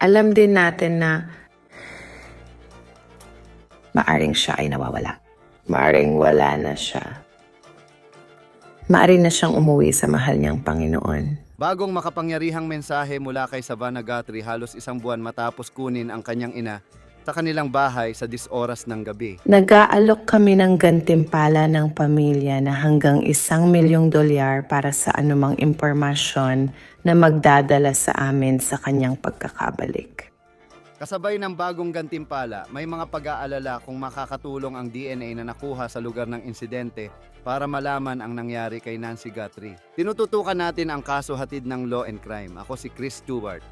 Alam din natin na maaring siya ay nawawala. Maaring wala na siya. Maaring na siyang umuwi sa mahal niyang Panginoon. Bagong makapangyarihang mensahe mula kay Savannah Guthrie halos isang buwan matapos kunin ang kanyang ina sa kanilang bahay sa 10 oras ng gabi. Nag-aalok kami ng gantimpala ng pamilya na hanggang $1,000,000 para sa anumang impormasyon na magdadala sa amin sa kanyang pagkakabalik. Kasabay ng bagong gantimpala, may mga pag-aalala kung makakatulong ang DNA na nakuha sa lugar ng insidente para malaman ang nangyari kay Nancy Guthrie. Tinututukan natin ang kaso hatid ng Law and Crime. Ako si Chris Stewart.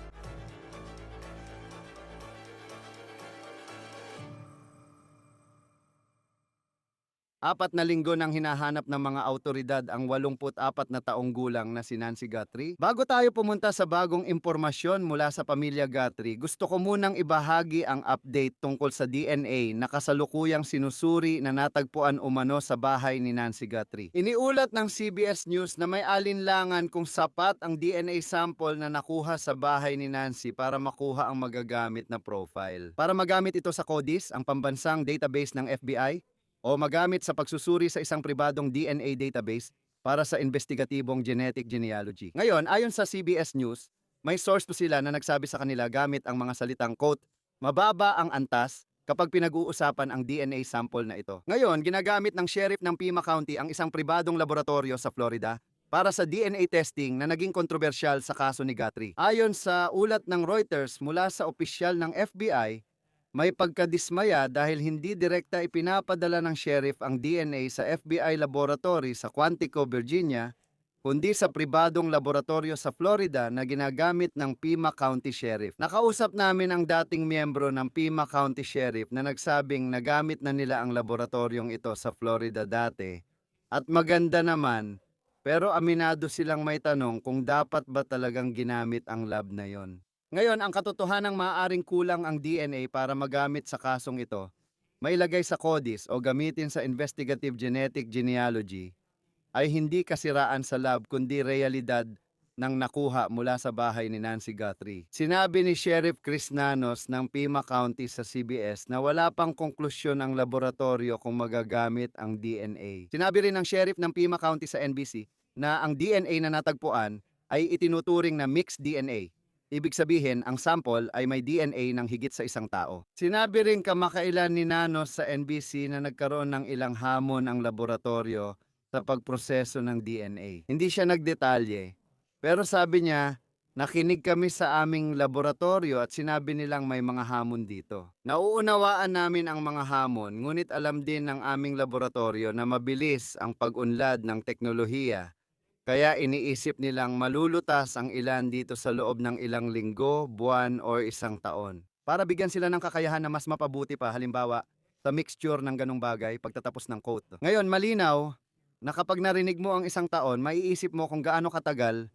4 na linggo nang hinahanap ng mga awtoridad ang 84 na taong gulang na si Nancy Guthrie. Bago tayo pumunta sa bagong impormasyon mula sa pamilya Guthrie, gusto ko munang ibahagi ang update tungkol sa DNA na kasalukuyang sinusuri na natagpuan umano sa bahay ni Nancy Guthrie. Iniulat ng CBS News na may alinlangan kung sapat ang DNA sample na nakuha sa bahay ni Nancy para makuha ang magagamit na profile. Para magamit ito sa CODIS, ang pambansang database ng FBI, o magamit sa pagsusuri sa isang pribadong DNA database para sa investigatibong genetic genealogy. Ngayon, ayon sa CBS News, may source to sila na nagsabi sa kanila gamit ang mga salitang quote, mababa ang antas kapag pinag-uusapan ang DNA sample na ito. Ngayon, ginagamit ng sheriff ng Pima County ang isang pribadong laboratorio sa Florida para sa DNA testing na naging kontrobersyal sa kaso ni Guthrie. Ayon sa ulat ng Reuters mula sa opisyal ng FBI, may pagkadismaya dahil hindi direkta ipinapadala ng sheriff ang DNA sa FBI laboratory sa Quantico, Virginia, kundi sa pribadong laboratorio sa Florida na ginagamit ng Pima County Sheriff. Nakausap namin ang dating miyembro ng Pima County Sheriff na nagsabing nagamit na nila ang laboratoryong ito sa Florida dati at maganda naman, pero aminado silang may tanong kung dapat ba talagang ginamit ang lab na yon. Ngayon, ang katotohanang maaaring kulang ang DNA para magamit sa kasong ito, mailagay sa CODIS o gamitin sa investigative genetic genealogy, ay hindi kasiraan sa lab kundi realidad ng nakuha mula sa bahay ni Nancy Guthrie. Sinabi ni Sheriff Chris Nanos ng Pima County sa CBS na wala pang konklusyon ang laboratorio kung magagamit ang DNA. Sinabi rin ng Sheriff ng Pima County sa NBC na ang DNA na natagpuan ay itinuturing na mixed DNA. Ibig sabihin, ang sample ay may DNA ng higit sa isang tao. Sinabi rin kamakailan ni Nanos sa NBC na nagkaroon ng ilang hamon ang laboratorio sa pagproseso ng DNA. Hindi siya nagdetalye, pero sabi niya, nakinig kami sa aming laboratorio at sinabi nilang may mga hamon dito. Nauunawaan namin ang mga hamon, ngunit alam din ng aming laboratorio na mabilis ang pag-unlad ng teknolohiya. Kaya iniisip nilang malulutas ang ilan dito sa loob ng ilang linggo, buwan o isang taon. Para bigyan sila ng kakayahan na mas mapabuti pa, halimbawa, sa mixture ng ganong bagay pagtatapos ng coat. Ngayon, malinaw na kapag narinig mo ang isang taon, maiisip mo kung gaano katagal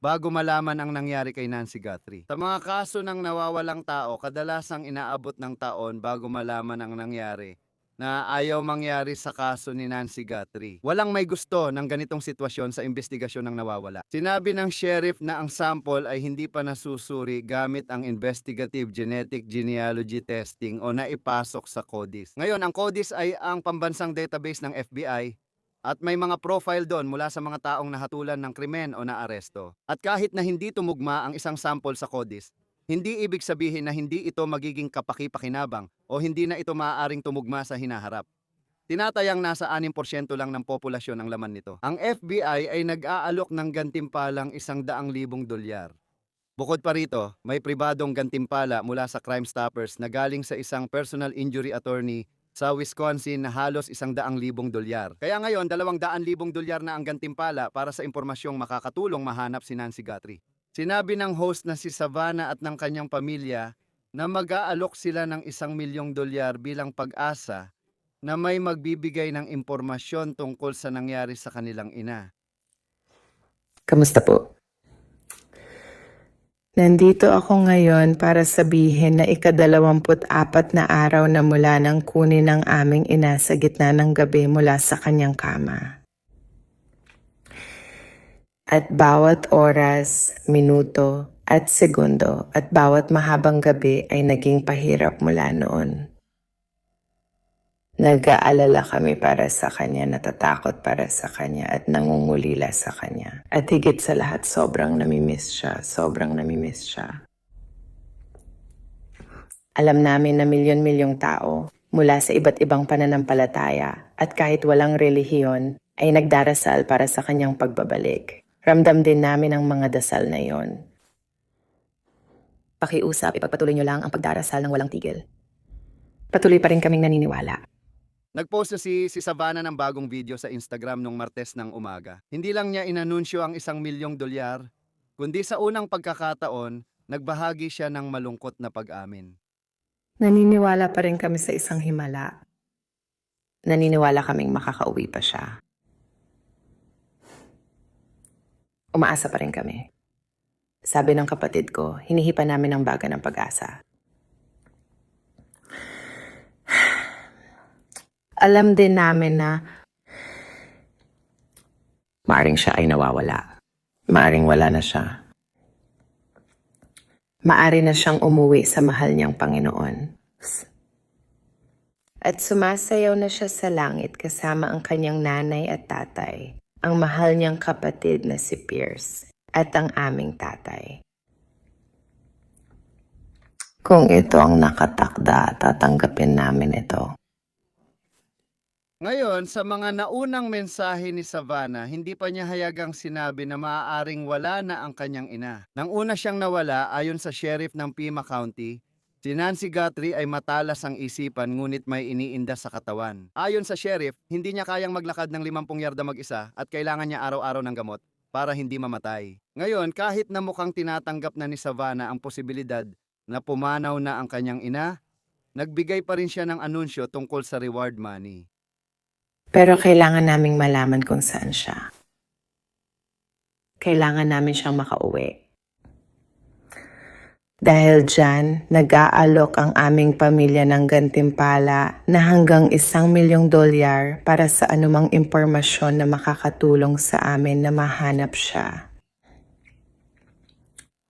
bago malaman ang nangyari kay Nancy Guthrie. Sa mga kaso ng nawawalang tao, kadalasang inaabot ng taon bago malaman ang nangyari na ayaw mangyari sa kaso ni Nancy Guthrie. Walang may gusto ng ganitong sitwasyon sa investigasyon ng nawawala. Sinabi ng sheriff na ang sample ay hindi pa nasusuri gamit ang investigative genetic genealogy testing o naipasok sa CODIS. Ngayon, ang CODIS ay ang pambansang database ng FBI at may mga profile doon mula sa mga taong nahatulan ng krimen o naaresto. At kahit na hindi tumugma ang isang sample sa CODIS, hindi ibig sabihin na hindi ito magiging kapaki-pakinabang o hindi na ito maaaring tumugma sa hinaharap. Tinatayang nasa 6% lang ng populasyon ang laman nito. Ang FBI ay nag-aalok ng gantimpalang $100,000. Bukod pa rito, may pribadong gantimpala mula sa Crime Stoppers na galing sa isang personal injury attorney sa Wisconsin na halos $100,000. Kaya ngayon, $200,000 na ang gantimpala para sa impormasyong makakatulong mahanap si Nancy Guthrie. Sinabi ng host na si Savannah at ng kanyang pamilya na mag-aalok sila ng $1,000,000 bilang pag-asa na may magbibigay ng impormasyon tungkol sa nangyari sa kanilang ina. Kamusta po? Nandito ako ngayon para sabihin na ika-24 na araw na mula nang kunin ng aming ina sa gitna ng gabi mula sa kanyang kama. At bawat oras, minuto, at segundo at bawat mahabang gabi ay naging pahirap mula noon. Nag-aalala kami para sa kanya, natatakot para sa kanya at nangungulila sa kanya. At higit sa lahat, sobrang namimiss siya. Alam namin na milyon-milyong tao mula sa iba't ibang pananampalataya at kahit walang relihiyon ay nagdarasal para sa kanyang pagbabalik. Ramdam din namin ang mga dasal na iyon. Pakiusap, ipagpatuloy niyo lang ang pagdarasal ng walang tigil. Patuloy pa rin kaming naniniwala. Nagpost na si Savannah ng bagong video sa Instagram nung Martes ng umaga. Hindi lang niya inanunsyo ang $1,000,000, kundi sa unang pagkakataon, nagbahagi siya ng malungkot na pag-amin. Naniniwala pa rin kami sa isang himala. Naniniwala kaming makakauwi pa siya. Umaasa pa rin kami. Sabi ng kapatid ko, hinihipa namin ang baga ng pag-asa. Alam din namin na maaring siya ay nawawala. Maaring wala na siya. Maari na siyang umuwi sa mahal niyang Panginoon. At sumasayaw na siya sa langit kasama ang kanyang nanay at tatay, ang mahal niyang kapatid na si Pierce, at ang aming tatay. Kung ito ang nakatakda, tatanggapin namin ito. Ngayon, sa mga naunang mensahe ni Savannah, hindi pa niya hayagang sinabi na maaaring wala na ang kanyang ina. Nang una siyang nawala, ayon sa sheriff ng Pima County, si Nancy Guthrie ay matalas ang isipan ngunit may iniinda sa katawan. Ayon sa sheriff, hindi niya kayang maglakad ng 50 yarda mag-isa at kailangan niya araw-araw ng gamot para hindi mamatay. Ngayon, kahit na mukhang tinatanggap na ni Savannah ang posibilidad na pumanaw na ang kanyang ina, nagbigay pa rin siya ng anunsyo tungkol sa reward money. Pero kailangan naming malaman kung saan siya. Kailangan namin siyang makauwi. Dahil dyan, nag-aalok ang aming pamilya ng gantimpala na hanggang $1,000,000 para sa anumang impormasyon na makakatulong sa amin na mahanap siya.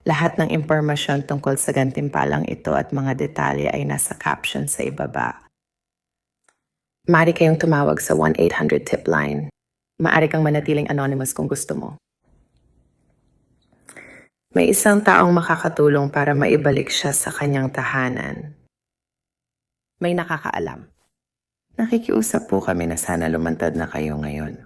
Lahat ng impormasyon tungkol sa gantimpalang ito at mga detalye ay nasa caption sa ibaba. Maaari kayong tumawag sa 1-800-TIP line. Maaari kang manatiling anonymous kung gusto mo. May isang taong makakatulong para maibalik siya sa kanyang tahanan. May nakakaalam. Nakikiusap po kami na sana lumantad na kayo ngayon.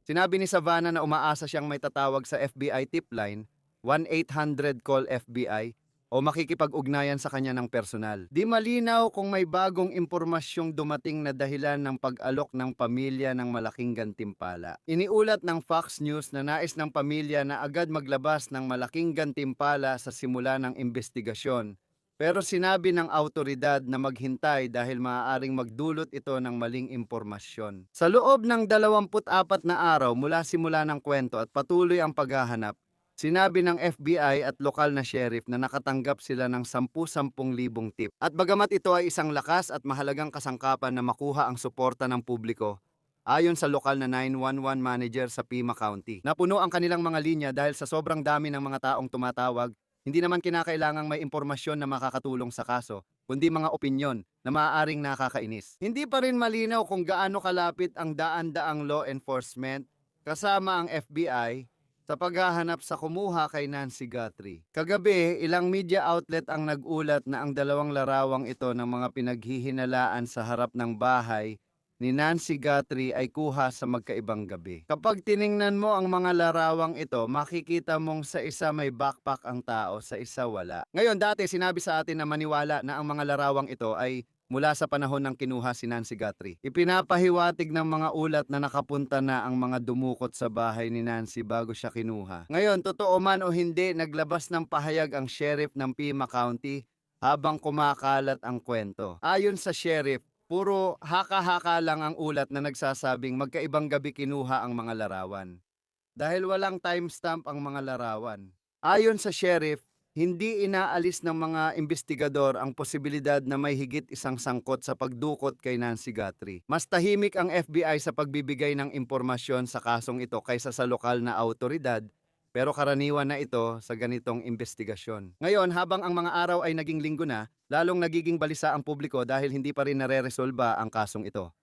Sinabi ni Savannah na umaasa siyang may tatawag sa FBI tip line, 1-800-CALL-FBI, o makikipag-ugnayan sa kanya ng personal. Di malinaw kung may bagong impormasyong dumating na dahilan ng pag-alok ng pamilya ng malaking gantimpala. Iniulat ng Fox News na nais ng pamilya na agad maglabas ng malaking gantimpala sa simula ng investigasyon. Pero sinabi ng autoridad na maghintay dahil maaaring magdulot ito ng maling impormasyon. Sa loob ng 24 na araw mula simula ng kwento at patuloy ang paghahanap, sinabi ng FBI at lokal na sheriff na nakatanggap sila ng 10,000 tip. At bagamat ito ay isang lakas at mahalagang kasangkapan na makuha ang suporta ng publiko, ayon sa lokal na 911 manager sa Pima County, napuno ang kanilang mga linya dahil sa sobrang dami ng mga taong tumatawag. Hindi naman kinakailangang may impormasyon na makakatulong sa kaso, kundi mga opinyon na maaaring nakakainis. Hindi pa rin malinaw kung gaano kalapit ang daan-daang law enforcement kasama ang FBI sa paghahanap sa kumuha kay Nancy Guthrie. Kagabi, ilang media outlet ang nag-ulat na ang dalawang larawang ito ng mga pinaghihinalaan sa harap ng bahay ni Nancy Guthrie ay kuha sa magkaibang gabi. Kapag tiningnan mo ang mga larawang ito, makikita mong sa isa may backpack ang tao, sa isa wala. Ngayon, dati sinabi sa atin na maniwala na ang mga larawang ito ay mula sa panahon ng kinuha si Nancy Guthrie. Ipinapahiwatig ng mga ulat na nakapunta na ang mga dumukot sa bahay ni Nancy bago siya kinuha. Ngayon, totoo man o hindi, naglabas ng pahayag ang sheriff ng Pima County habang kumakalat ang kwento. Ayon sa sheriff, puro haka-haka lang ang ulat na nagsasabing magkaibang gabi kinuha ang mga larawan. Dahil walang timestamp ang mga larawan. Ayon sa sheriff, hindi inaalis ng mga investigador ang posibilidad na may higit isang sangkot sa pagdukot kay Nancy Guthrie. Mas tahimik ang FBI sa pagbibigay ng impormasyon sa kasong ito kaysa sa lokal na autoridad, pero karaniwan na ito sa ganitong investigasyon. Ngayon, habang ang mga araw ay naging linggo na, lalong nagiging balisa ang publiko dahil hindi pa rin nare-resolba ang kasong ito.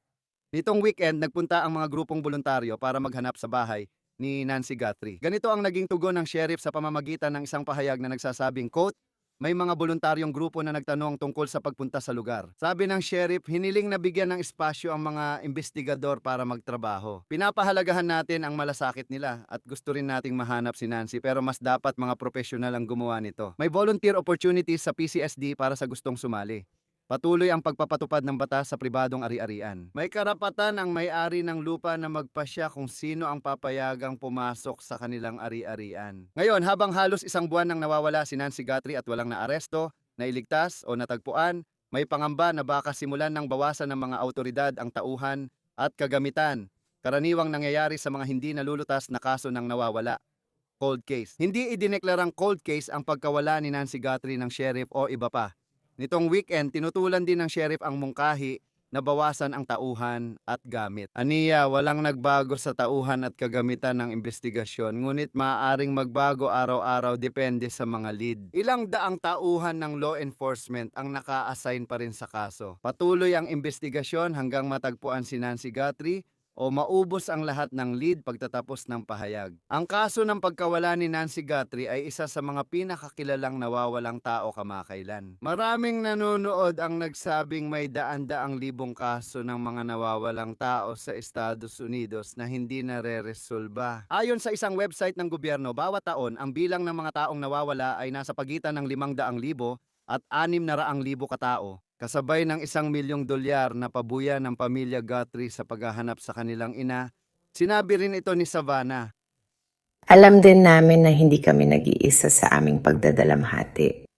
Nitong weekend, nagpunta ang mga grupong voluntaryo para maghanap sa bahay ni Nancy Guthrie. Ganito ang naging tugon ng sheriff sa pamamagitan ng isang pahayag na nagsasabing, quote, may mga voluntaryong grupo na nagtanong tungkol sa pagpunta sa lugar. Sabi ng sheriff, hiniling na bigyan ng espasyo ang mga investigador para magtrabaho. Pinapahalagahan natin ang malasakit nila at gusto rin nating mahanap si Nancy pero mas dapat mga profesional ang gumawa nito. May volunteer opportunities sa PCSD para sa gustong sumali. Patuloy ang pagpapatupad ng batas sa pribadong ari-arian. May karapatan ang may-ari ng lupa na magpasya kung sino ang papayagang pumasok sa kanilang ari-arian. Ngayon, habang halos isang buwan nang nawawala si Nancy Guthrie at walang naaresto, nailigtas o natagpuan, may pangamba na baka simulan ng bawasan ng mga autoridad ang tauhan at kagamitan. Karaniwang nangyayari sa mga hindi nalulutas na kaso ng nawawala. Cold case. Hindi idineklarang cold case ang pagkawala ni Nancy Guthrie ng sheriff o iba pa. Nitong weekend, tinutulan din ng sheriff ang mungkahi na bawasan ang tauhan at gamit. Aniya, walang nagbago sa tauhan at kagamitan ng investigasyon, ngunit maaaring magbago araw-araw depende sa mga lead. Ilang daang tauhan ng law enforcement ang naka-assign pa rin sa kaso. Patuloy ang investigasyon hanggang matagpuan si Nancy Guthrie o maubos ang lahat ng lead pagtatapos ng pahayag. Ang kaso ng pagkawala ni Nancy Guthrie ay isa sa mga pinakakilalang nawawalang tao kamakailan. Maraming nanonood ang nagsabing may daan-daang libong kaso ng mga nawawalang tao sa Estados Unidos na hindi nare-resolba. Ayon sa isang website ng gobyerno, bawat taon ang bilang ng mga taong nawawala ay nasa pagitan ng 500,000 at 600,000 katao. Kasabay ng $1,000,000 na pabuya ng pamilya Guthrie sa paghahanap sa kanilang ina, sinabi rin ito ni Savannah. Alam din namin na hindi kami nag-iisa sa aming pagdadalamhati.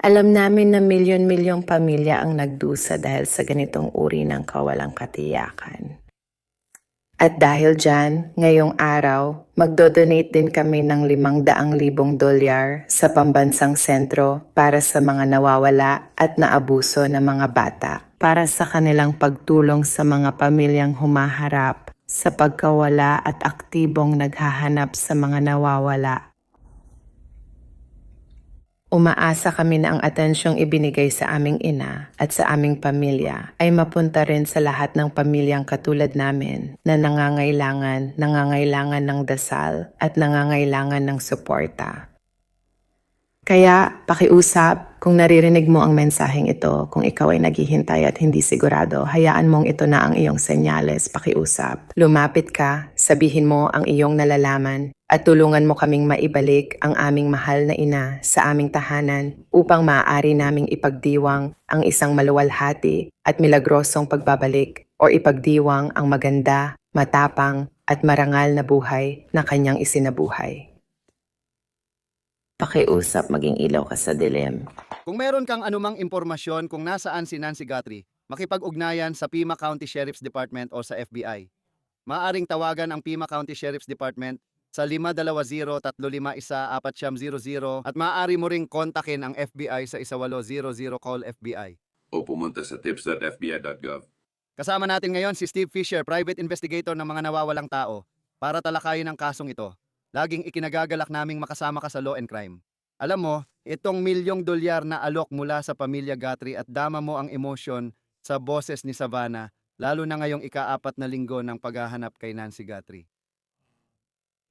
Alam namin na milyon-milyong pamilya ang nagdusa dahil sa ganitong uri ng kawalang katiyakan. At dahil dyan, ngayong araw, magdodonate din kami ng $500,000 sa pambansang sentro para sa mga nawawala at naabuso na mga bata, para sa kanilang pagtulong sa mga pamilyang humaharap sa pagkawala at aktibong naghahanap sa mga nawawala. Umaasa kami na ang atensyong ibinigay sa aming ina at sa aming pamilya ay mapunta rin sa lahat ng pamilyang katulad namin na nangangailangan ng dasal at nangangailangan ng suporta. Kaya, pakiusap, kung naririnig mo ang mensaheng ito, kung ikaw ay naghihintay at hindi sigurado, hayaan mong ito na ang iyong senyales, pakiusap. Lumapit ka, sabihin mo ang iyong nalalaman, at tulungan mo kaming maibalik ang aming mahal na ina sa aming tahanan upang maaari naming ipagdiwang ang isang maluwalhati at milagrosong pagbabalik o ipagdiwang ang maganda, matapang at marangal na buhay na kanyang isinabuhay. Pakiusap, maging ilaw ka sa dilim. Kung meron kang anumang impormasyon kung nasaan si Nancy Guthrie, makipag-ugnayan sa Pima County Sheriff's Department o sa FBI. Maaring tawagan ang Pima County Sheriff's Department sa 520-351-4900 at maaari mo ring kontakin ang FBI sa 1800 call FBI. O pumunta sa tips.fbi.gov. Kasama natin ngayon si Steve Fisher, private investigator ng mga nawawalang tao, para talakayin ang kasong ito. Laging ikinagagalak naming makasama ka sa law and crime. Alam mo, itong $1,000,000 na alok mula sa pamilya Guthrie at dama mo ang emosyon sa boses ni Savannah, lalo na ngayong ika-4 na linggo ng paghahanap kay Nancy Guthrie.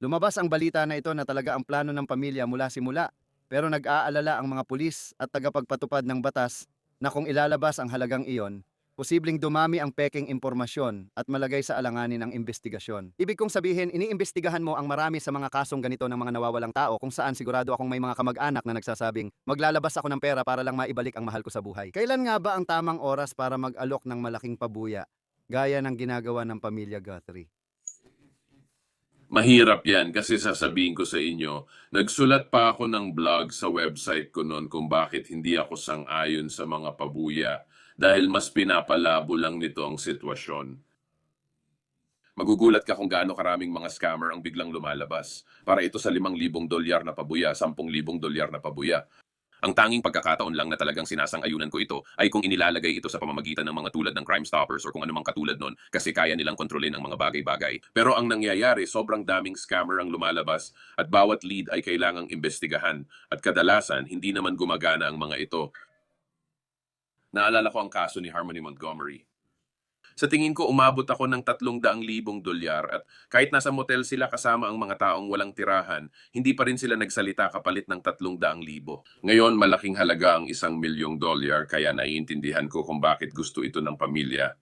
Lumabas ang balita na ito na talaga ang plano ng pamilya mula simula, pero nag-aalala ang mga pulis at tagapagpatupad ng batas na kung ilalabas ang halagang iyon, posibleng dumami ang peking impormasyon at malagay sa alanganin ang investigasyon. Ibig kong sabihin, iniimbestigahan mo ang marami sa mga kasong ganito ng mga nawawalang tao kung saan sigurado akong may mga kamag-anak na nagsasabing, maglalabas ako ng pera para lang maibalik ang mahal ko sa buhay. Kailan nga ba ang tamang oras para mag-alok ng malaking pabuya, gaya ng ginagawa ng pamilya Guthrie? Mahirap yan kasi sasabihin ko sa inyo, nagsulat pa ako ng blog sa website ko noon kung bakit hindi ako sang-ayon sa mga pabuya dahil mas pinapalabo lang nito ang sitwasyon. Magugulat ka kung gaano karaming mga scammer ang biglang lumalabas para ito sa $5,000 na pabuya, $10,000 na pabuya. Ang tanging pagkakataon lang na talagang sinasang-ayunan ko ito ay kung inilalagay ito sa pamamagitan ng mga tulad ng Crime Stoppers or kung anumang katulad nun kasi kaya nilang kontrolin ang mga bagay-bagay. Pero ang nangyayari, sobrang daming scammer ang lumalabas at bawat lead ay kailangang imbestigahan at kadalasan hindi naman gumagana ang mga ito. Naalala ko ang kaso ni Harmony Montgomery. Sa tingin ko, umabot ako ng $300,000 at kahit nasa motel sila kasama ang mga taong walang tirahan, hindi pa rin sila nagsalita kapalit ng $300,000. Ngayon, malaking halaga ang $1,000,000 kaya naiintindihan ko kung bakit gusto ito ng pamilya.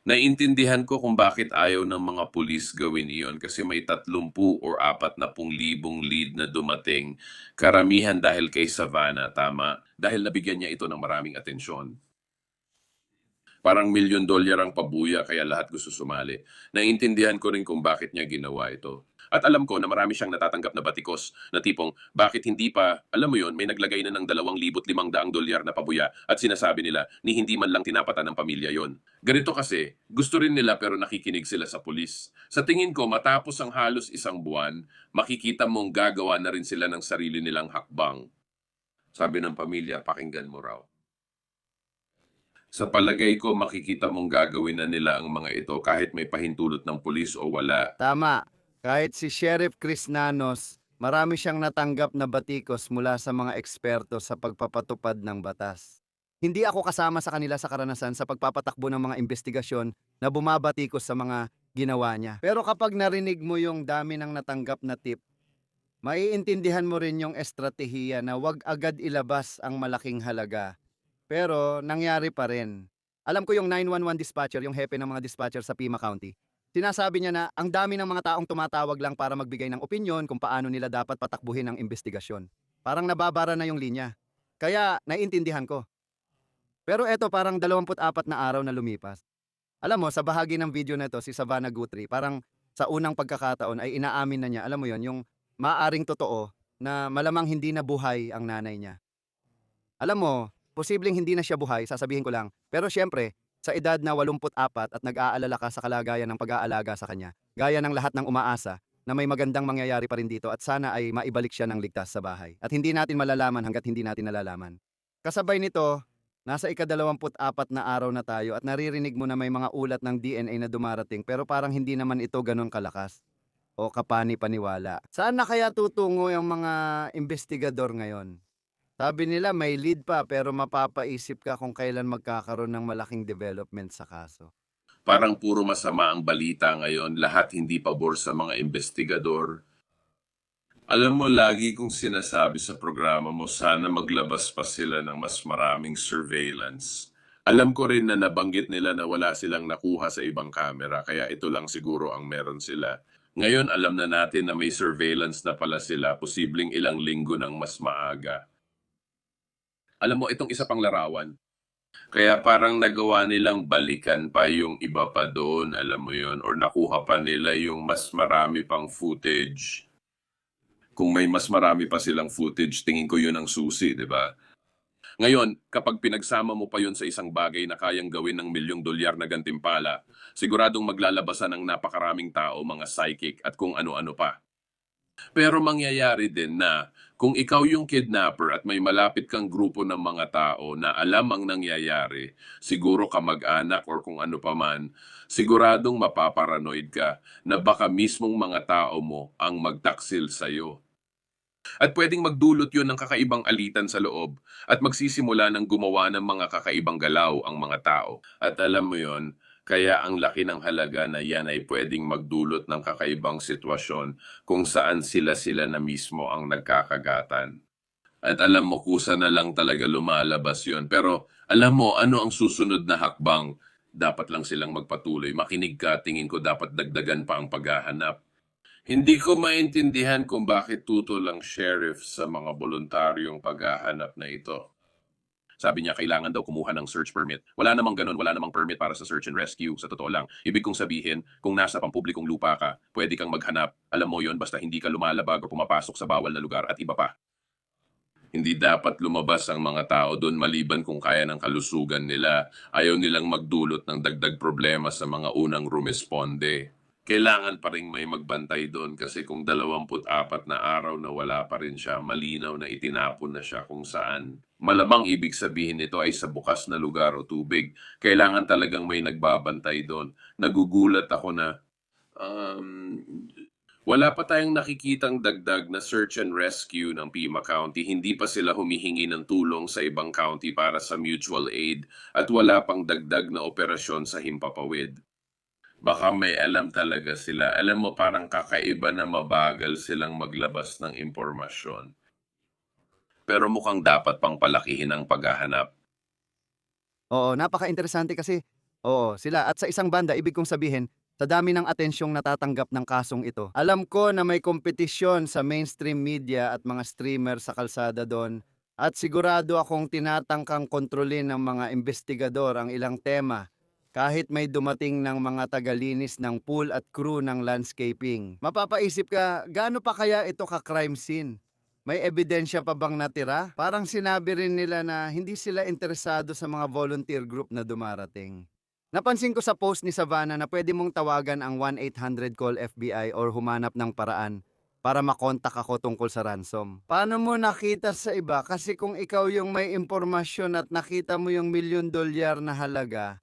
Naiintindihan ko kung bakit ayaw ng mga pulis gawin iyon kasi may 30 or 40,000 lead na dumating. Karamihan dahil kay Savannah, tama? Dahil nabigyan niya ito ng maraming atensyon. Parang $1,000,000 ang pabuya kaya lahat gusto sumali. Naiintindihan ko rin kung bakit niya ginawa ito. At alam ko na marami siyang natatanggap na batikos na tipong bakit hindi pa, alam mo yon, may naglagay na ng $2,500 na pabuya at sinasabi nila ni hindi man lang tinapatan ng pamilya yon. Ganito kasi, gusto rin nila pero nakikinig sila sa pulis. Sa tingin ko, matapos ang halos isang buwan, makikita mong gagawa na rin sila ng sarili nilang hakbang. Sabi ng pamilya, pakinggan mo raw. Sa palagay ko, makikita mong gagawin na nila ang mga ito kahit may pahintulot ng pulis o wala. Tama. Kahit si Sheriff Chris Nanos, marami siyang natanggap na batikos mula sa mga eksperto sa pagpapatupad ng batas. Hindi ako kasama sa kanila sa karanasan sa pagpapatakbo ng mga investigasyon na bumabatikos sa mga ginawa niya. Pero kapag narinig mo yung dami ng natanggap na tip, maiintindihan mo rin yung estratehiya na wag agad ilabas ang malaking halaga. Pero nangyari pa rin. Alam ko yung 911 dispatcher, yung hepe ng mga dispatcher sa Pima County. Sinasabi niya na ang dami ng mga taong tumatawag lang para magbigay ng opinyon kung paano nila dapat patakbuhin ang investigasyon. Parang nababara na yung linya. Kaya naiintindihan ko. Pero eto parang 24 na araw na lumipas. Alam mo, sa bahagi ng video na ito, si Savannah Guthrie, parang sa unang pagkakataon ay inaamin na niya, alam mo yon, yung maaring totoo na malamang hindi na buhay ang nanay niya. Alam mo, posibleng hindi na siya buhay, sasabihin ko lang. Pero syempre, sa edad na 84 at nag-aalala ka sa kalagayan ng pag-aalaga sa kanya, gaya ng lahat ng umaasa na may magandang mangyayari pa rin dito at sana ay maibalik siya ng ligtas sa bahay. At hindi natin malalaman hanggat hindi natin nalalaman. Kasabay nito, nasa ika-24 na araw na tayo at naririnig mo na may mga ulat ng DNA na dumarating pero parang hindi naman ito ganun kalakas o kapani-paniwala. Saan na kaya tutungo yung mga investigador ngayon? Sabi nila may lead pa pero mapapaisip ka kung kailan magkakaroon ng malaking development sa kaso. Parang puro masama ang balita ngayon, lahat hindi pabor sa mga investigador. Alam mo, lagi kong sinasabi sa programa mo, sana maglabas pa sila ng mas maraming surveillance. Alam ko rin na nabanggit nila na wala silang nakuha sa ibang kamera, kaya ito lang siguro ang meron sila. Ngayon, alam na natin na may surveillance na pala sila, posibleng ilang linggo ng mas maaga. Alam mo, itong isa pang larawan. Kaya parang nagawa nilang balikan pa yung iba pa doon, alam mo yon, or nakuha pa nila yung mas marami pang footage. Kung may mas marami pa silang footage, tingin ko yun ang susi, di ba? Ngayon, kapag pinagsama mo pa yun sa isang bagay na kayang gawin ng $1,000,000 na gantimpala, siguradong maglalabasan ng napakaraming tao, mga psychic at kung ano-ano pa. Pero mangyayari din na kung ikaw yung kidnapper at may malapit kang grupo ng mga tao na alam ang nangyayari, siguro kamag-anak or kung ano pa man, siguradong mapaparanoid ka na baka mismong mga tao mo ang magtaksil sa'yo. At pwedeng magdulot yun ng kakaibang alitan sa loob at magsisimula ng gumawa ng mga kakaibang galaw ang mga tao. At alam mo yon, kaya ang laki ng halaga na yan ay pwedeng magdulot ng kakaibang sitwasyon kung saan sila-sila na mismo ang nagkakagatan. At alam mo, kusa na lang talaga lumalabas yon. Pero alam mo, ano ang susunod na hakbang? Dapat lang silang magpatuloy. Makinig ka, tingin ko dapat dagdagan pa ang paghahanap. Hindi ko maintindihan kung bakit tuto lang sheriff sa mga voluntaryong paghahanap na ito. Sabi niya, kailangan daw kumuha ng search permit. Wala namang ganun, wala namang permit para sa search and rescue, sa totoo lang. Ibig kong sabihin, kung nasa pampublikong lupa ka, pwede kang maghanap. Alam mo yon, basta hindi ka lumalabag o pumapasok sa bawal na lugar at iba pa. Hindi dapat lumabas ang mga tao doon maliban kung kaya ng kalusugan nila. Ayaw nilang magdulot ng dagdag problema sa mga unang rumesponde. kailangan pa rin may magbantay doon kasi kung 24 na araw na wala pa rin siya, malinaw na itinapon na siya kung saan. Malamang ibig sabihin nito ay sa bukas na lugar o tubig. Kailangan talagang may nagbabantay doon. Nagugulat ako na um, wala pa tayong nakikitang dagdag na search and rescue ng Pima County. Hindi pa sila humihingi ng tulong sa ibang county para sa mutual aid at wala pang dagdag na operasyon sa Himpapawid. Baka may alam talaga sila. Alam mo, parang kakaiba na mabagal silang maglabas ng impormasyon. Pero mukhang dapat pang palakihin ang paghahanap. Oo, napaka-interesante kasi, oo, sila. At sa isang banda, ibig kong sabihin, sa dami ng atensyong natatanggap ng kasong ito, alam ko na may kompetisyon sa mainstream media at mga streamer sa kalsada doon. At sigurado akong tinatangkang kontrolin ng mga investigador ang ilang tema kahit may dumating ng mga tagalinis ng pool at crew ng landscaping. Mapapaisip ka, gaano pa kaya ito ka-crime scene? May ebidensya pa bang natira? Parang sinabi rin nila na hindi sila interesado sa mga volunteer group na dumarating. Napansin ko sa post ni Savannah na pwede mong tawagan ang 1-800 call FBI or humanap ng paraan para makontak ako tungkol sa ransom. Paano mo nakita sa iba? Kasi kung ikaw yung may impormasyon at nakita mo yung $1,000,000 na halaga,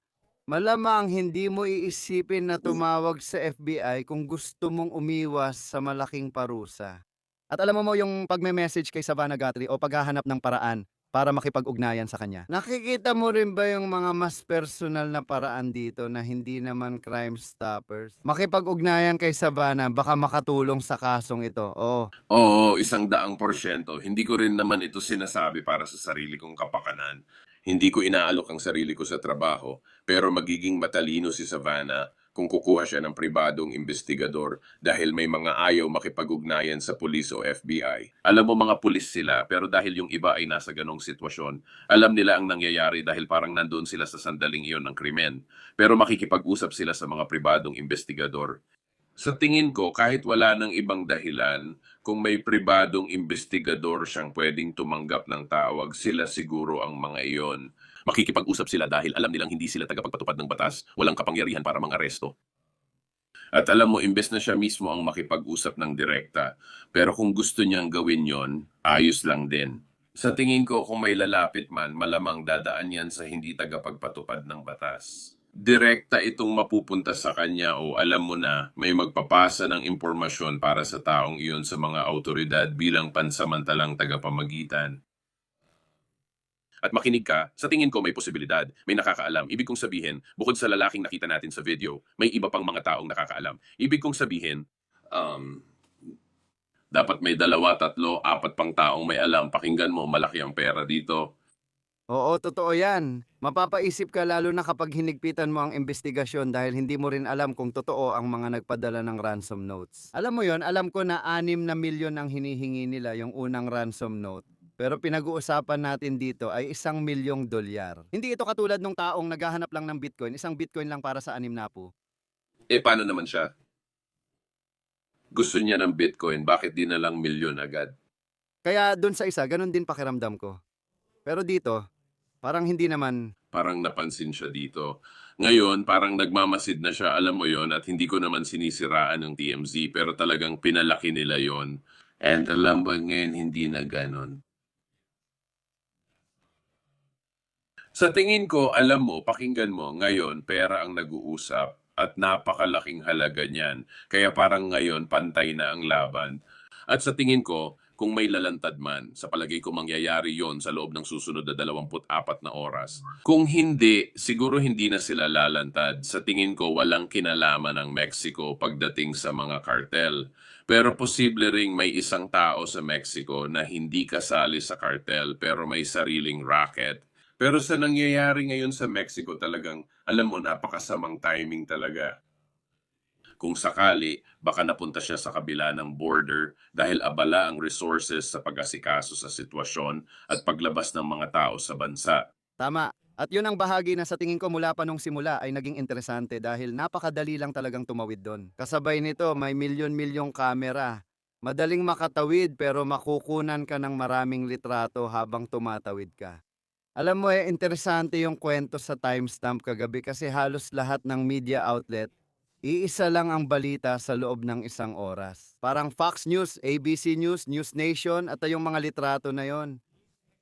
malamang hindi mo iisipin na tumawag sa FBI kung gusto mong umiwas sa malaking parusa. At alam mo yung pagme-message kay Savannah Guthrie o paghahanap ng paraan para makipag-ugnayan sa kanya. Nakikita mo rin ba yung mga mas personal na paraan dito na hindi naman crime stoppers? Makipag-ugnayan kay Savannah baka makatulong sa kasong ito. Oo. Oo, 100%. Hindi ko rin naman ito sinasabi para sa sarili kong kapakanan. Hindi ko inaalok ang sarili ko sa trabaho, pero magiging matalino si Savannah kung kukuha siya ng pribadong investigador dahil may mga ayaw makipag-ugnayan sa pulis o FBI. Alam mo mga pulis sila, pero dahil yung iba ay nasa ganong sitwasyon, alam nila ang nangyayari dahil parang nandun sila sa sandaling iyon ng krimen. Pero makikipag-usap sila sa mga pribadong investigador. Sa tingin ko, kahit wala ng ibang dahilan, kung may pribadong investigador siyang pwedeng tumanggap ng tawag, sila siguro ang mga iyon. Makikipag-usap sila dahil alam nilang hindi sila tagapagpatupad ng batas, walang kapangyarihan para mang-aresto. At alam mo, imbes na siya mismo ang makipag-usap ng direkta, pero kung gusto niyang gawin yon, ayos lang din. Sa tingin ko, kung may lalapit man, malamang dadaan yan sa hindi tagapagpatupad ng batas. Direkta itong mapupunta sa kanya o alam mo na may magpapasa ng impormasyon para sa taong iyon sa mga autoridad bilang pansamantalang tagapamagitan. At makinig ka, sa tingin ko may posibilidad, may nakakaalam. Ibig kong sabihin, bukod sa lalaking nakita natin sa video, may iba pang mga taong nakakaalam. Ibig kong sabihin, dapat may 2, 3, 4 pang taong may alam. Pakinggan mo, malaki ang pera dito. Oo, totoo yan. Mapapaisip ka lalo na kapag hinigpitan mo ang investigasyon dahil hindi mo rin alam kung totoo ang mga nagpadala ng ransom notes. Alam mo yon, alam ko na 6 na milyon ang hinihingi nila yung unang ransom note. Pero pinag-uusapan natin dito ay $1,000,000. Hindi ito katulad ng taong naghahanap lang ng Bitcoin, isang Bitcoin lang para sa 6 na po. Paano naman siya? Gusto niya ng Bitcoin, bakit di na lang milyon agad? Kaya dun sa isa, ganun din pakiramdam ko. Pero dito, parang hindi naman. Parang napansin siya dito. Ngayon, parang nagmamasid na siya, alam mo yon, at hindi ko naman sinisiraan ng TMZ, pero talagang pinalaki nila yon. And alam mo ngayon, hindi na ganon. Sa tingin ko, alam mo, pakinggan mo, ngayon, pera ang nag-uusap at napakalaking halaga niyan. Kaya parang ngayon, pantay na ang laban. At sa tingin ko, kung may lalantad man, sa palagay ko mangyayari yon sa loob ng susunod na 24 na oras. Kung hindi, siguro hindi na sila lalantad. Sa tingin ko, walang kinalaman ng Mexico pagdating sa mga kartel. Pero posible ring may isang tao sa Mexico na hindi kasali sa kartel pero may sariling racket. Pero sa nangyayari ngayon sa Mexico talagang, alam mo, napakasamang timing talaga. Kung sakali, baka napunta siya sa kabila ng border dahil abala ang resources sa pag-asikaso sa sitwasyon at paglabas ng mga tao sa bansa. Tama. At yun ang bahagi na sa tingin ko mula pa nung simula ay naging interesante dahil napakadali lang talagang tumawid doon. Kasabay nito may milyon-milyong kamera. Madaling makatawid pero makukunan ka ng maraming litrato habang tumatawid ka. Alam mo interesante yung kwento sa timestamp kagabi kasi halos lahat ng media outlet Iisa lang ang balita sa loob ng isang oras. Parang Fox News, ABC News, News Nation at yung mga litrato na yon.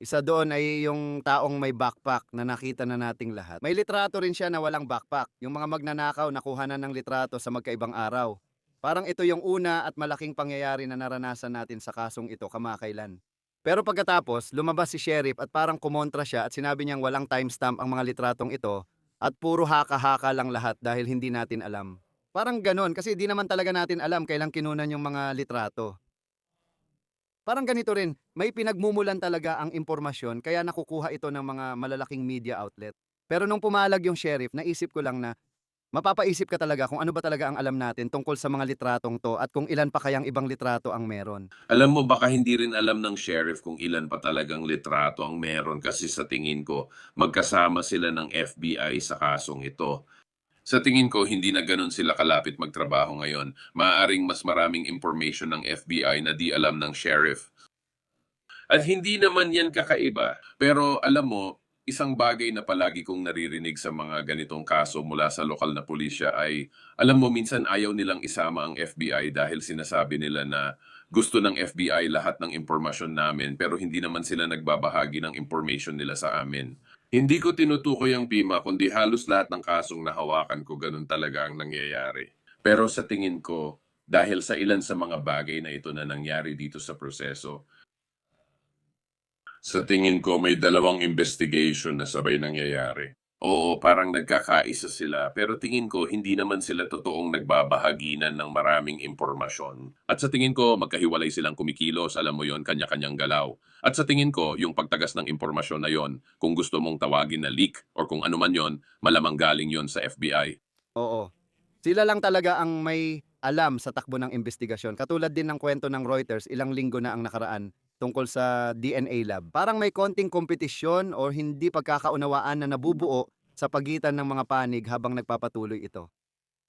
Isa doon ay yung taong may backpack na nakita na nating lahat. May litrato rin siya na walang backpack. Yung mga magnanakaw nakuha na ng litrato sa magkaibang araw. Parang ito yung una at malaking pangyayari na naranasan natin sa kasong ito kamakailan. Pero pagkatapos, lumabas si sheriff at parang kumontra siya at sinabi niyang walang timestamp ang mga litratong ito at puro haka-haka lang lahat dahil hindi natin alam. Parang ganon kasi di naman talaga natin alam kailang kinunan yung mga litrato. Parang ganito rin, may pinagmumulan talaga ang impormasyon kaya nakukuha ito ng mga malalaking media outlet. Pero nung pumalag yung sheriff, naisip ko lang na mapapaisip ka talaga kung ano ba talaga ang alam natin tungkol sa mga litratong to at kung ilan pa kayang ibang litrato ang meron. Alam mo, baka hindi rin alam ng sheriff kung ilan pa talagang litrato ang meron kasi sa tingin ko, magkasama sila ng FBI sa kasong ito. Sa tingin ko, hindi na ganun sila kalapit magtrabaho ngayon. Maaaring mas maraming information ng FBI na di alam ng sheriff. At hindi naman yan kakaiba. Pero alam mo, isang bagay na palagi kong naririnig sa mga ganitong kaso mula sa lokal na pulisya ay, alam mo, minsan ayaw nilang isama ang FBI dahil sinasabi nila na gusto ng FBI lahat ng impormasyon namin pero hindi naman sila nagbabahagi ng information nila sa amin. Hindi ko tinutukoy ang PIMA kundi halos lahat ng kasong nahawakan ko ganun talaga ang nangyayari. Pero sa tingin ko, dahil sa ilan sa mga bagay na ito na nangyari dito sa proseso, sa tingin ko may dalawang investigation na sabay nangyayari. Oo, parang nagkakaisa sila, pero tingin ko hindi naman sila totoong nagbabahaginan ng maraming impormasyon. At sa tingin ko, magkahiwalay silang kumikilos, alam mo yon, kanya-kanyang galaw. At sa tingin ko, yung pagtagas ng impormasyon na yon, kung gusto mong tawagin na leak or kung ano man yon, malamang galing yon sa FBI. Oo, sila lang talaga ang may alam sa takbo ng investigasyon. Katulad din ng kwento ng Reuters ilang linggo na ang nakaraan tungkol sa DNA lab. Parang may konting kompetisyon o hindi pagkakaunawaan na nabubuo sa pagitan ng mga panig habang nagpapatuloy ito.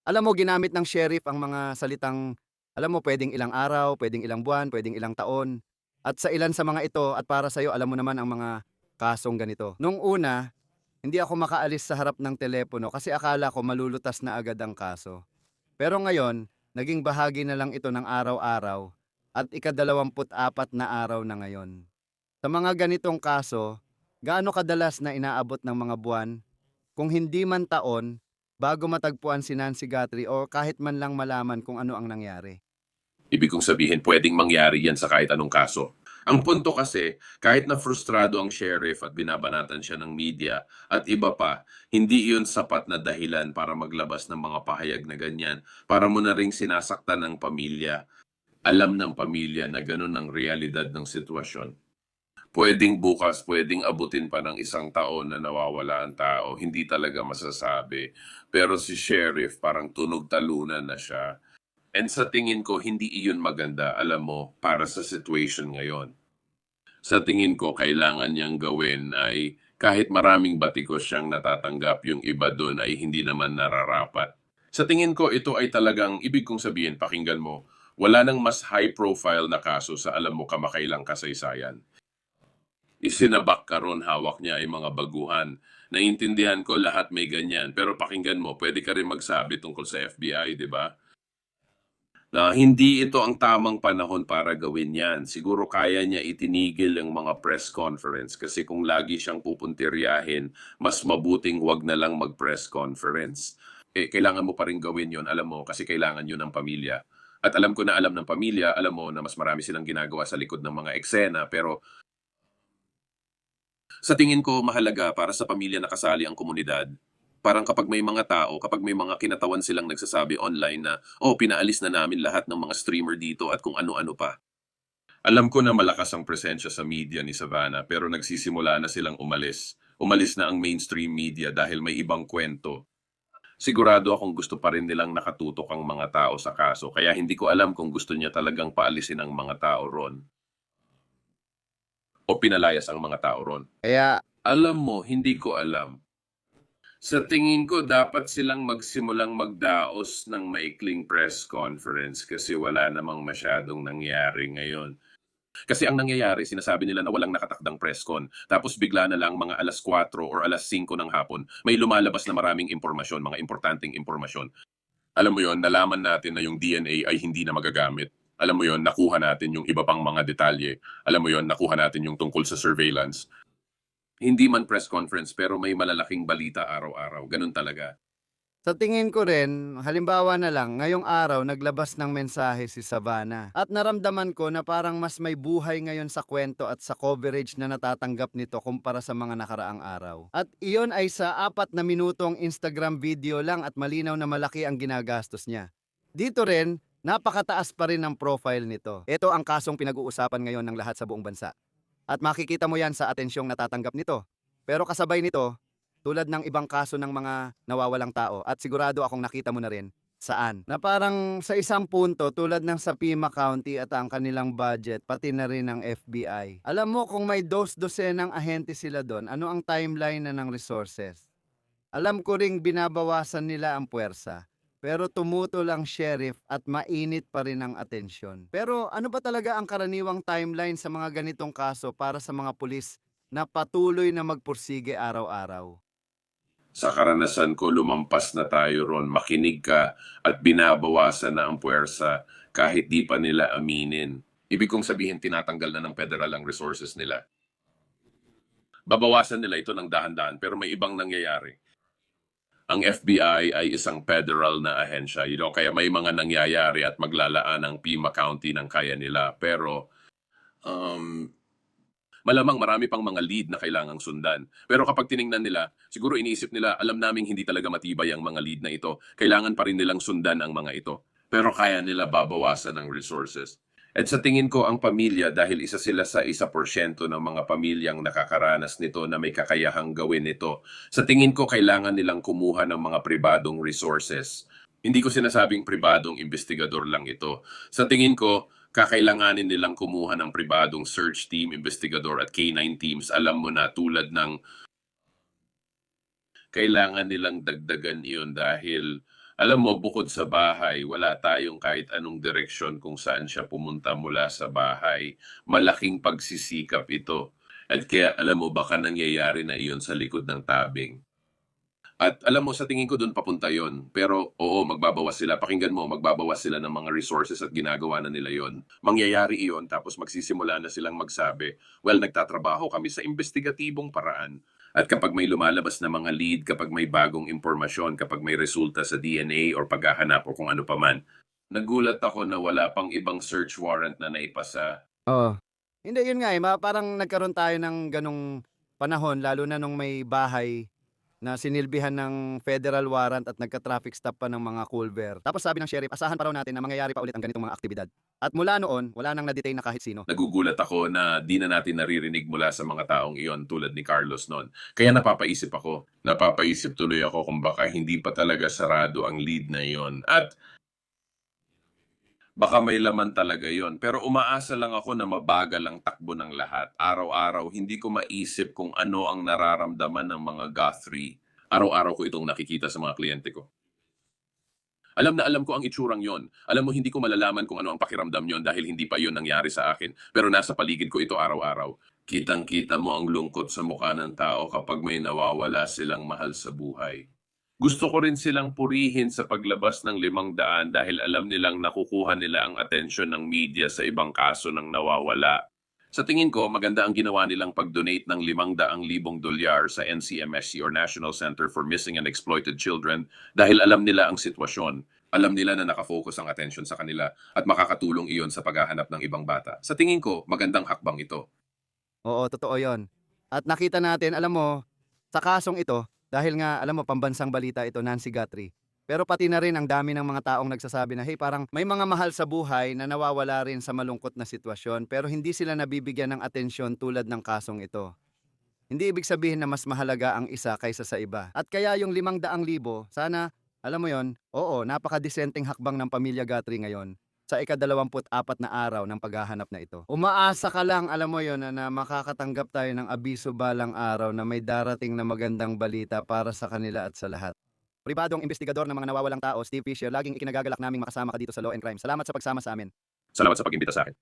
Alam mo, ginamit ng sheriff ang mga salitang, alam mo, pwedeng ilang araw, pwedeng ilang buwan, pwedeng ilang taon. At sa ilan sa mga ito, at para sa'yo, alam mo naman ang mga kasong ganito. Nung una, hindi ako makaalis sa harap ng telepono kasi akala ko malulutas na agad ang kaso. Pero ngayon, naging bahagi na lang ito ng araw-araw at ika-24 na araw na ngayon. Sa mga ganitong kaso, gaano kadalas na inaabot ng mga buwan, kung hindi man taon, bago matagpuan si Nancy Guthrie o kahit man lang malaman kung ano ang nangyari? Ibig kong sabihin, pwedeng mangyari yan sa kahit anong kaso. Ang punto kasi, kahit na frustrado ang sheriff at binabanatan siya ng media at iba pa, hindi iyon sapat na dahilan para maglabas ng mga pahayag na ganyan para mo na ring sinasaktan ng pamilya. Alam ng pamilya na ganun ang realidad ng sitwasyon. Pwedeng bukas, pwedeng abutin pa ng isang taon na nawawala ang tao, hindi talaga masasabi. Pero si sheriff parang tunog talunan na siya. And sa tingin ko, hindi iyon maganda, alam mo, para sa situation ngayon. Sa tingin ko, kailangan niyang gawin ay kahit maraming batikos siyang natatanggap, yung iba doon ay hindi naman nararapat. Sa tingin ko, ito ay talagang, ibig kong sabihin, pakinggan mo, wala nang mas high profile na kaso sa alam mo kamakailang kasaysayan. Isinabak ka ron, hawak niya ay mga baguhan. Naintindihan ko lahat may ganyan, pero pakinggan mo, pwede ka rin magsabi tungkol sa FBI, di ba? Na hindi ito ang tamang panahon para gawin yan. Siguro kaya niya itinigil ang mga press conference kasi kung lagi siyang pupuntiryahin, mas mabuting wag na lang mag-press conference. Kailangan mo pa rin gawin yon, alam mo, kasi kailangan yun ng pamilya. At alam ko na alam ng pamilya, alam mo na mas marami silang ginagawa sa likod ng mga eksena, pero sa tingin ko mahalaga para sa pamilya na kasali ang komunidad. Parang kapag may mga tao, kapag may mga kinatawan silang nagsasabi online na, oh, pinaalis na namin lahat ng mga streamer dito at kung ano-ano pa. Alam ko na malakas ang presensya sa media ni Savannah pero nagsisimula na silang umalis. Umalis na ang mainstream media dahil may ibang kwento. Sigurado akong gusto pa rin nilang nakatutok ang mga tao sa kaso kaya hindi ko alam kung gusto niya talagang paalisin ang mga tao ron o pinalayas ang mga tao ron. Kaya, Alam mo, hindi ko alam. Sa tingin ko, dapat silang magsimulang magdaos ng maikling press conference kasi wala namang masyadong nangyari ngayon. Kasi ang nangyayari, sinasabi nila na walang nakatakdang press con. Tapos bigla na lang mga alas 4 or alas 5 ng hapon, may lumalabas na maraming impormasyon, mga importanteng impormasyon. Alam mo yon, nalaman natin na yung DNA ay hindi na magagamit. Alam mo yon, nakuha natin yung iba pang mga detalye. Alam mo yon, nakuha natin yung tungkol sa surveillance. Hindi man press conference pero may malalaking balita araw-araw. Ganun talaga. Sa tingin ko rin, halimbawa na lang, ngayong araw naglabas ng mensahe si Savannah. At naramdaman ko na parang mas may buhay ngayon sa kwento at sa coverage na natatanggap nito kumpara sa mga nakaraang araw. At iyon ay sa 4 na minutong Instagram video lang at malinaw na malaki ang ginagastos niya. Dito rin, napakataas pa rin ang profile nito. Ito ang kasong pinag-uusapan ngayon ng lahat sa buong bansa. At makikita mo yan sa atensyong natatanggap nito. Pero kasabay nito, tulad ng ibang kaso ng mga nawawalang tao at sigurado akong nakita mo na rin saan. Na parang sa isang punto tulad ng sa Pima County at ang kanilang budget pati na rin ng FBI. Alam mo kung may dosenang ahente sila doon, ano ang timeline na ng resources? Alam ko ring binabawasan nila ang puwersa. Pero tumutol ang sheriff at mainit pa rin ang atensyon. Pero ano ba talaga ang karaniwang timeline sa mga ganitong kaso para sa mga pulis na patuloy na magpursige araw-araw? Sa karanasan ko, lumampas na tayo ron. Makinig ka at binabawasan na ang puwersa kahit di pa nila aminin. Ibig kong sabihin, tinatanggal na ng federal ang resources nila. Babawasan nila ito ng dahan-dahan pero may ibang nangyayari. Ang FBI ay isang federal na ahensya, kaya may mga nangyayari at maglalaan ang Pima County ng kaya nila. Pero malamang marami pang mga lead na kailangang sundan. Pero kapag tiningnan nila, siguro iniisip nila, alam naming hindi talaga matibay ang mga lead na ito. Kailangan pa rin nilang sundan ang mga ito. Pero kaya nila babawasan ng resources. At sa tingin ko, ang pamilya, dahil isa sila sa 1% ng mga pamilyang nakakaranas nito na may kakayahang gawin ito, sa tingin ko kailangan nilang kumuha ng mga pribadong resources. Hindi ko sinasabing pribadong investigador lang ito. Sa tingin ko, kakailanganin nilang kumuha ng pribadong search team, investigador at K9 teams. Alam mo na, tulad ng kailangan nilang dagdagan iyon dahil alam mo, bukod sa bahay, wala tayong kahit anong direksyon kung saan siya pumunta mula sa bahay. Malaking pagsisikap ito. At kaya alam mo, baka nangyayari na iyon sa likod ng tabing. At alam mo, sa tingin ko doon papunta yon. Pero oo, magbabawas sila. Pakinggan mo, magbabawas sila ng mga resources at ginagawa na nila yon. Mangyayari iyon, tapos magsisimula na silang magsabi, well, nagtatrabaho kami sa investigatibong paraan. At kapag may lumalabas na mga lead, kapag may bagong impormasyon, kapag may resulta sa DNA or paghahanap o kung ano paman, nagulat ako na wala pang ibang search warrant na naipasa. Oo. Hindi, yun nga parang nagkaroon tayo ng ganong panahon lalo na nung may bahay na sinilbihan ng federal warrant at nagka-traffic stop pa ng mga Culver. Tapos sabi ng sheriff, asahan pa raw natin na mangyayari pa ulit ang ganitong mga aktibidad. At mula noon, wala nang na-detain na kahit sino. Nagugulat ako na di na natin naririnig mula sa mga taong iyon tulad ni Carlos noon. Kaya napapaisip ako. Napapaisip tuloy ako kung baka hindi pa talaga sarado ang lead na iyon. At baka may laman talaga yon. Pero umaasa lang ako na mabagal ang takbo ng lahat. Araw-araw, hindi ko maisip kung ano ang nararamdaman ng mga Guthrie. Araw-araw ko itong nakikita sa mga kliyente ko. Alam na alam ko ang itsurang yon. Alam mo, hindi ko malalaman kung ano ang pakiramdam yon dahil hindi pa yon nangyari sa akin. Pero nasa paligid ko ito araw-araw. Kitang-kita mo ang lungkot sa mukha ng tao kapag may nawawala silang mahal sa buhay. Gusto ko rin silang purihin sa paglabas ng 500 dahil alam nilang nakukuha nila ang atensyon ng media sa ibang kaso ng nawawala. Sa tingin ko, maganda ang ginawa nilang pag-donate ng $500,000 sa NCMSC or National Center for Missing and Exploited Children dahil alam nila ang sitwasyon. Alam nila na nakafocus ang atensyon sa kanila at makakatulong iyon sa paghahanap ng ibang bata. Sa tingin ko, magandang hakbang ito. Oo, totoo yon. At nakita natin, alam mo, sa kasong ito, dahil nga, alam mo, pambansang balita ito, Nancy Guthrie. Pero pati na rin ang dami ng mga taong nagsasabi na, hey, parang may mga mahal sa buhay na nawawala rin sa malungkot na sitwasyon pero hindi sila nabibigyan ng atensyon tulad ng kasong ito. Hindi ibig sabihin na mas mahalaga ang isa kaysa sa iba. At kaya yung 500,000, sana, alam mo yon, oo, napakadesenteng hakbang ng pamilya Guthrie ngayon sa ika-24 na araw ng paghahanap na ito. Umaasa ka lang, alam mo yon, na makakatanggap tayo ng abiso balang araw na may darating na magandang balita para sa kanila at sa lahat. Pribadong investigador ng mga nawawalang tao, Steve Fisher, laging ikinagagalak naming makasama ka dito sa Law and Crime. Salamat sa pagsama sa amin. Salamat sa pag-imbita sa akin.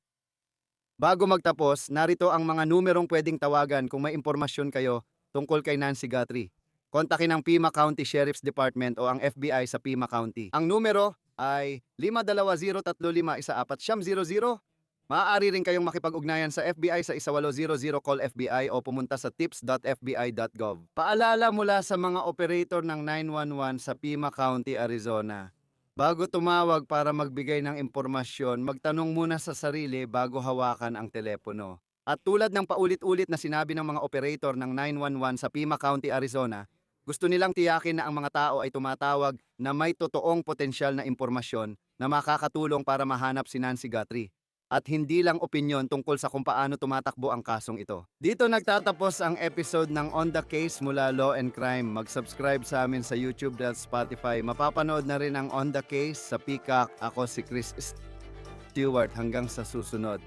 Bago magtapos, narito ang mga numerong pwedeng tawagan kung may impormasyon kayo tungkol kay Nancy Guthrie. kontakin ang Pima County Sheriff's Department o ang FBI sa Pima County. Ang numero ay 520351400. Maaari rin kayong makipag-ugnayan sa FBI sa 1800 call FBI o pumunta sa tips.fbi.gov. Paalala mula sa mga operator ng 911 sa Pima County, Arizona. Bago tumawag para magbigay ng impormasyon, magtanong muna sa sarili bago hawakan ang telepono. At tulad ng paulit-ulit na sinabi ng mga operator ng 911 sa Pima County, Arizona, gusto nilang tiyakin na ang mga tao ay tumatawag na may totoong potensyal na impormasyon na makakatulong para mahanap si Nancy Guthrie. At hindi lang opinyon tungkol sa kung paano tumatakbo ang kasong ito. Dito nagtatapos ang episode ng On The Case mula Law and Crime. Mag-subscribe sa amin sa YouTube at Spotify. Mapapanood na rin ang On The Case sa Peacock. Ako si Chris Stewart. Hanggang sa susunod.